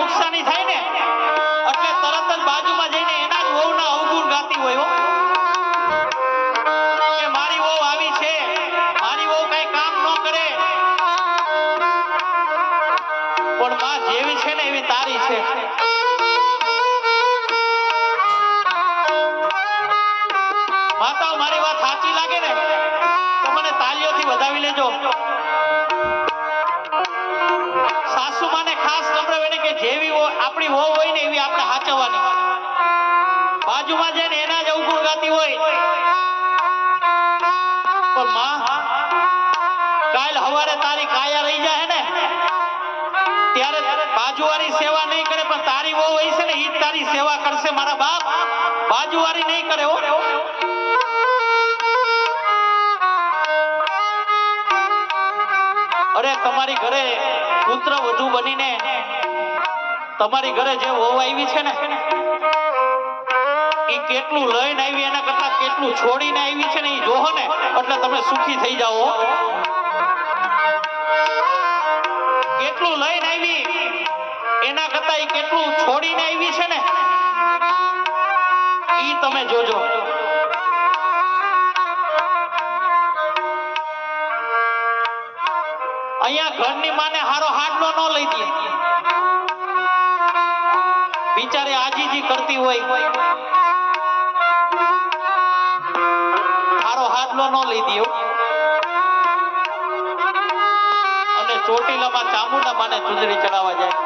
નુકસાની થાય ને એટલે તરત જ બાજુમાં જઈને એના જ વહુના અવગુણ ગાતી હોય હો કે મારી વહુ આવી છે, મારી વહુ કઈ કામ ન કરે, પણ માં જેવી છે ને એવી તારી છે. માતાઓ મારી વાત સાચી લાગે ને તો મને તાલીઓથી વધાવી લેજો. સાસુ માને ખાસ નમ્ર વેને કે જેવી આપણી વહુ હોય ને એવી આપણે હાચવવાની. બાજુમાં જઈને એના જ અવગુણ ગાતી હોય પણ માં કાલ હવારે તારી કાયા રહી જાય ને ત્યારે બાજુવાળી સેવા નહીં કરે પણ તારી વહુ હોય છે ને ઈ તારી સેવા કરશે મારા બાપ, બાજુવાળી નહીં કરે હો. અરે તમારી ઘરે પુત્ર વધુ બનીને તમારી ઘરે જે વહુ આવી છે ને એ કેટલું લઈને આવી એના કરતા કેટલું છોડીને આવી છે ને એ જોહો ને એટલે તમે સુખી થઈ જાઓ. કેટલું લઈને આવી એના કરતા એ કેટલું છોડીને આવી છે ને એ તમે જોજો. અહીંયા ઘરની માને હારો હાડલો ન લઈ દે, બિચારી આજીજી કરતી હોય હારો હાડલો ન લઈ દે અને ચોટીલામાં ચામુંડા માને ચુંદડી ચડાવવા જાય.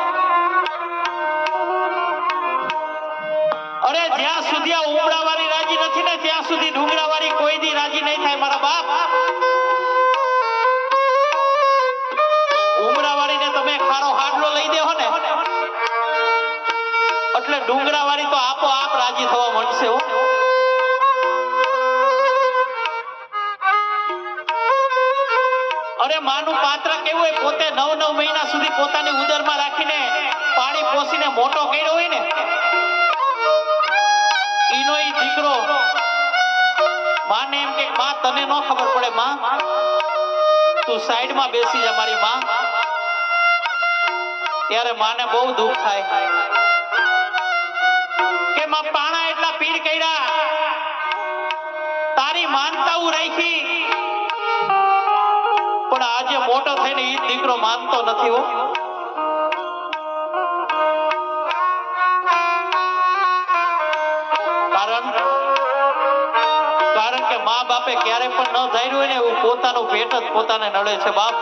અરે જ્યાં સુધી આ ઉમરાવાળી રાજી નથી ને ત્યાં સુધી ડુંગરાવાળી કોઈ દી રાજી નહીં થાય મારા બાપ. ઉમરાવાળીને તમે ખારો હાડલો લઈ દેહો ને એટલે ડુંગરાવાળી તો આપોઆપ રાજી થવા માંડશે હો. અરે માનું પાત્ર કેવું હોય, પોતે 9 મહિના સુધી પોતાની ઉદરમાં રાખીને પાણી પોસીને મોટો કર્યો હોય ને ઈનો ઈ દીકરો માને એમ કે માં તને ન ખબર પડે, માં તું સાઈડમાં બેસી જા મારી માં. ત્યારે માને બહુ દુઃખ થાય કે માં પાણા એટલા પીર કર્યા, તારી માનતાઓ રાખી, પણ આજે મોટો થઈને ઈ દીકરો માનતો નથી હો. કારણ કે મા બાપે ક્યારે પણ ન ધાર્યું હોય ને એવું પોતાનું પેટ જ પોતાને નડે છે બાપ.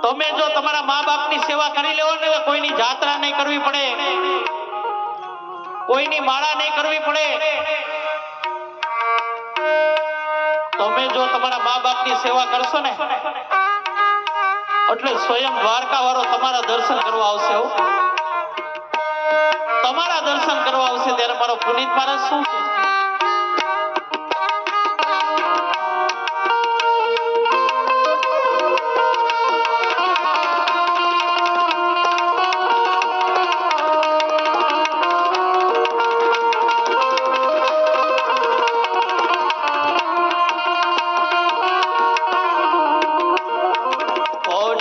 તમે જો તમારા મા બાપની સેવા કરી લેવો ને કોઈની જાત્રા નહીં કરવી પડે, કોઈની માળા નહીં કરવી પડે. તમે જો તમારા મા બાપની સેવા કરશો ને એટલે સ્વયં દ્વારકા વાળો તમારા દર્શન કરવા આવશે હો. તમારા દર્શન કરવા આવશે ત્યારે મારો પુનિત મહારાજ શું છે? Oh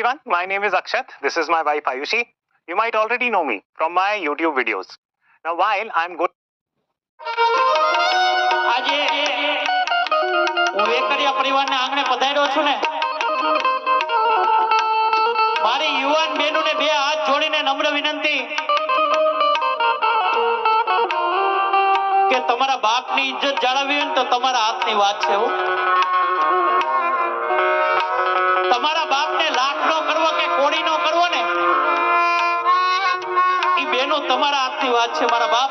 everyone, my name is Akshat. This is my wife Ayushi. You might already know me from my YouTube videos. Now while I'm going આજે હું વેકરિયા પરિવારને આંગણે પધાર્યો છું ને, મારી યુવાન બહેનોને બે હાથ જોડીને નમ્ર વિનંતી કે તમારા બાપની ઇજ્જત જાળવવી હોય ને તો તમારા હાથની વાત છે હો. તમારા બાપને લાખ નો કરવો કે કોડી નો કરવો ને, ઈ બેનો તમારા હાથની વાત છે મારા બાપ.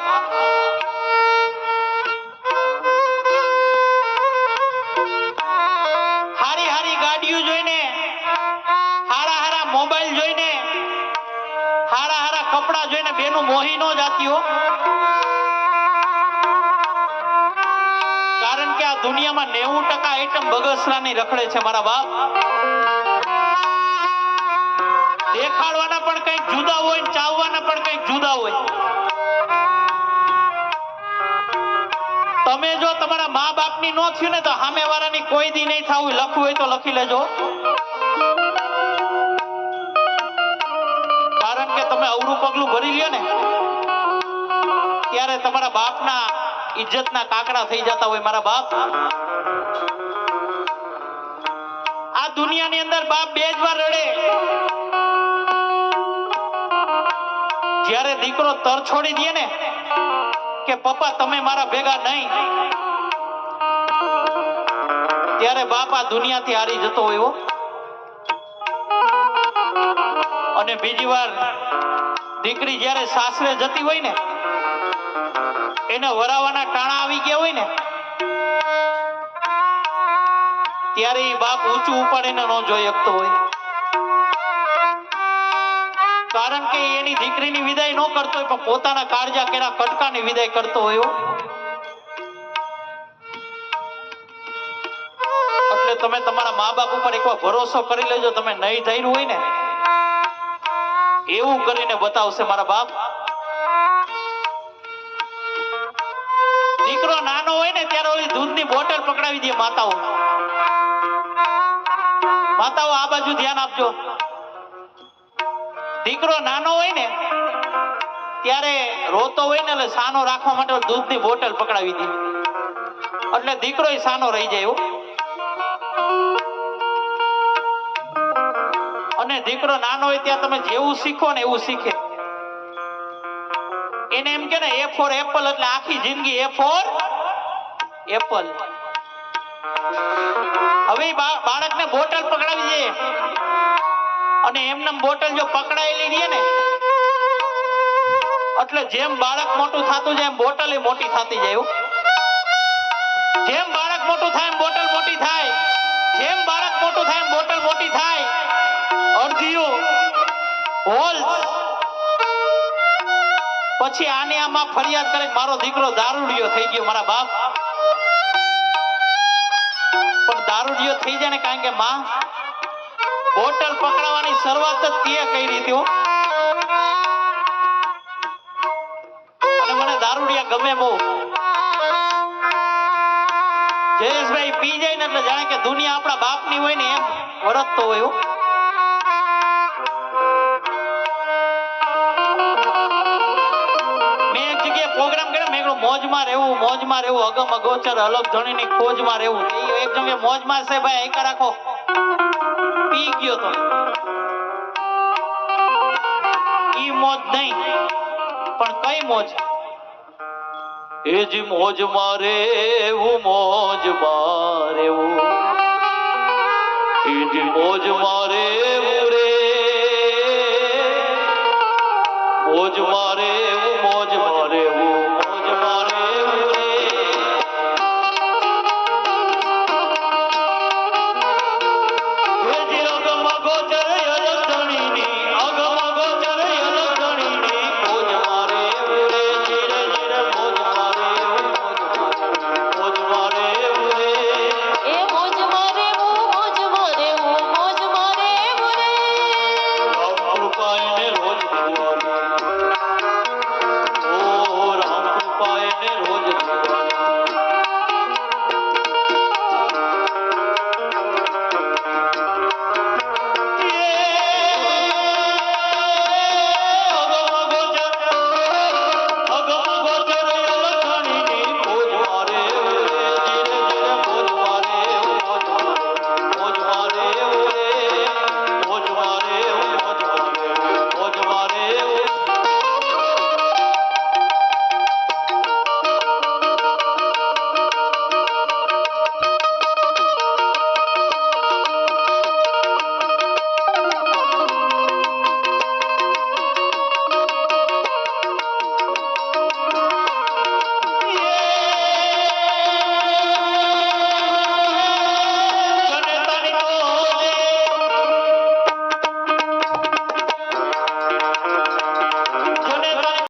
હારી હારી ગાડીઓ જોઈને, હારા હારા મોબાઈલ જોઈને, હારા હારા કપડા જોઈને બેનો મોહી નો જાતી હો. કારણ કે આ દુનિયામાં 90% આઈટમ બગસરાની રખડે છે મારા બાપ. દેખાડવાના પણ કંઈક જુદા હોય ને ચાવવાના પણ કંઈક જુદા હોય. તમે જો તમારા મા બાપની નો થયું ને તો સામેવાળાની કોઈ દી નહીં થવું. લખવું હોય તો લખી લેજો. કારણ કે તમે અવરું પગલું ભરી લ્યો ને ત્યારે તમારા બાપના ઇજ્જતના કાકડા થઈ જતા હોય મારા બાપ. આ દુનિયાની અંદર બાપ બે જ વાર રડે. જ્યારે દીકરો તર છોડી દે ને કે પપ્પા તમે મારા ભેગા નહીં, ત્યારે બાપ આ દુનિયાથી હારી જતો હોય હો. અને બીજી વાર દીકરી જ્યારે સાસરે જતી હોય ને, એને વરાવાના ટાણા આવી ગયા હોય ને, ત્યારે એ બાપ ઊંચું ઉપાડીને ન જોઈ શકતો હોય. કારણ કે એની દીકરીની વિદાય ન કરતો હોય પણ પોતાના કાળજા કેરા કટકાની વિદાય કરતો હોય. એટલે તમે તમારા મા બાપ ઉપર એકવાર ભરોસો કરી લેજો. તમે નહીં ધૈર્ય હોય ને એવું કરીને બતાવશે મારા બાપ. દીકરો નાનો હોય ને ત્યારે ઓલી દૂધની બોટલ પકડાવી દે માતાઓ. માતાઓ આ બાજુ ધ્યાન આપજો. દીકરો નાનો હોય ને ત્યારે રોતો હોય ને એટલે સાનો રાખવા માટે દૂધની બોટલ પકડાવી દે, એટલે દીકરો સાનો રહી જાય. અને દીકરો નાનો હોય ત્યાં તમે જેવું શીખો ને એવું શીખે. એને એમ કે ને એ ફોર એપલ, એટલે આખી જિંદગી એ ફોર એપલ. હવે બાળકને બોટલ પકડાવી દે અને એમને બોટલ જો પકડાયેલી રહે ને એટલે જેમ બાળક મોટું થતું જાય એમ બોટલ એ મોટી થતી જાય. જેમ બાળક મોટું થાય એમ બોટલ મોટી થાય. જેમ બાળક મોટું થાય એમ બોટલ મોટી થાય. અડધીઓ હોલ્સ. પછી આને આમાં ફરિયાદ કરે મારો દીકરો દારૂડિયો થઈ ગયો મારા બાપ. પણ દારૂડિયો થઈ જાય ને કારણ કે માં બોટલ પકડાવવાની શરૂઆત જ તે કરી હતી. અને મને દારૂડિયા ગમે બહુ. જયેશભાઈ પી જાય ને એટલે જાણે કે દુનિયા આપણા બાપની હોય ને એમ વર્તતો હોય. મેં એક જગ્યાએ પ્રોગ્રામ કર્યો, મેં મોજમાં રહેવું અગમ અગોચર અલગ ધણીની ખોજમાં રહેવું. એક જગ્યાએ મોજમાં છે ભાઈ એકા રાખો. પી ગયો તો ઈ મોજ નહીં પણ કઈ મોજ? એ જ મોજ મારે એવું મોજ મારે એ જ મોજ મારે રે મોજ મારે